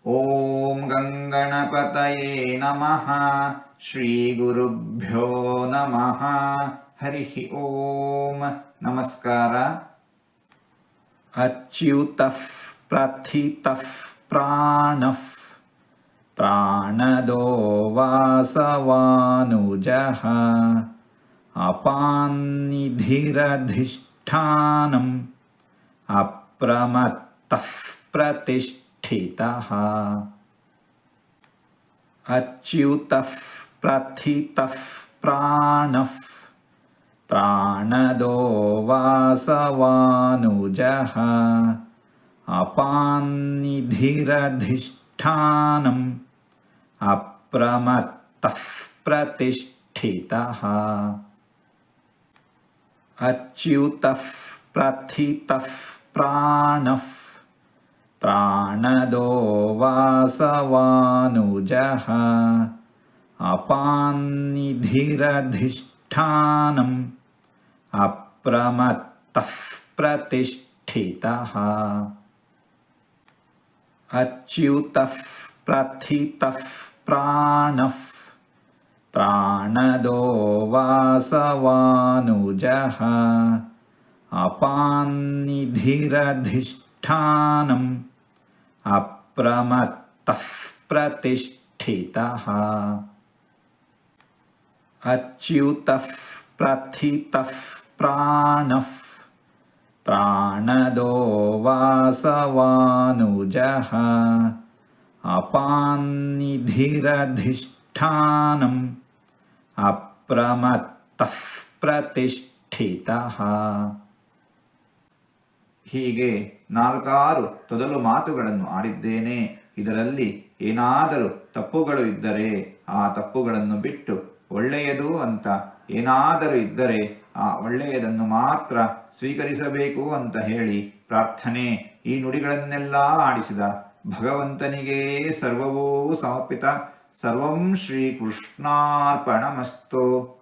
ಓಂ ಗಂಗಣಪತಯೇ ನಮಃ. ಶ್ರೀ ಗುರುಭ್ಯೋ ನಮಃ. ಹರಿ ಓಂ. ನಮಸ್ಕಾರ. ಅಚ್ಯುತಃ ಪ್ರಥಿತಃ ಪ್ರಾಣಃ ಪ್ರಾಣದೋ ವಾಸವಾನುಜಃ ಅಪಾನ್ನಿಧಿರಧಿಷ್ಠಾನಂ ಅಪ್ರಮತ್ತಃ ಪ್ರತಿಷ್ಠಿತಃ. ಅಚ್ಯುತಃ ಪ್ರಥಿತಃ ಪ್ರಾಣಃ ಪ್ರಾಣದೋ ವಾಸವಾನುಜಃ ಅಪಾನ್ನಿಧಿರಧಿಷ್ಠಾನಂ ಅಪ್ರಮತ್ತಃ ಪ್ರತಿಷ್ಠಿತಃ. ಅಚ್ಯುತಃ ಪ್ರಥಿತಃ ಪ್ರಾಣಃ ಪ್ರಾಣದೋ ವಾಸವಾನುಜಃ ಅಪಾನ್ನಿಧಿರಧಿಷ್ಠಾನಂ ಅಪ್ರಮತ್ತಃ ಪ್ರತಿಷ್ಠಿತಃ. ಅಚ್ಯುತಃ ಪ್ರಥಿತಃ ಪ್ರಾಣಃ ಪ್ರಾಣದೋ ವಾಸವಾನುಜಃ ಅಪಾನ್ನಿಧಿರಧಿಷ್ಠಾನಂ ಅಪ್ರಮತ್ತಃ ಪ್ರತಿಷ್ಠಿತಃ. ಅಚ್ಯುತಃ ಪ್ರಥಿತಃ ಪ್ರಾಣಃ ಪ್ರಾಣದೋ ವಾಸವಾನುಜಃ ಅಪಾನ್ನಿಧಿರಧಿಷ್ಠಾನಂ ಅಪ್ರಮತ್ತಃ ಪ್ರತಿಷ್ಠಿತಃ. ಹೀಗೆ ನಾಲ್ಕಾರು ತೊದಲು ಮಾತುಗಳನ್ನು ಆಡಿದ್ದೇನೆ. ಇದರಲ್ಲಿ ಏನಾದರೂ ತಪ್ಪುಗಳು ಇದ್ದರೆ ಆ ತಪ್ಪುಗಳನ್ನು ಬಿಟ್ಟು ಒಳ್ಳೆಯದು ಅಂತ ಏನಾದರೂ ಇದ್ದರೆ ಆ ಒಳ್ಳೆಯದನ್ನು ಮಾತ್ರ ಸ್ವೀಕರಿಸಬೇಕು ಅಂತ ಹೇಳಿ ಪ್ರಾರ್ಥನೆ. ಈ ನುಡಿಗಳನ್ನೆಲ್ಲ ಆಡಿಸಿದ ಭಗವಂತನಿಗೇ ಸರ್ವವೂ ಸಮರ್ಪಿತ. ಸರ್ವಂ ಶ್ರೀಕೃಷ್ಣಾರ್ಪಣಮಸ್ತು.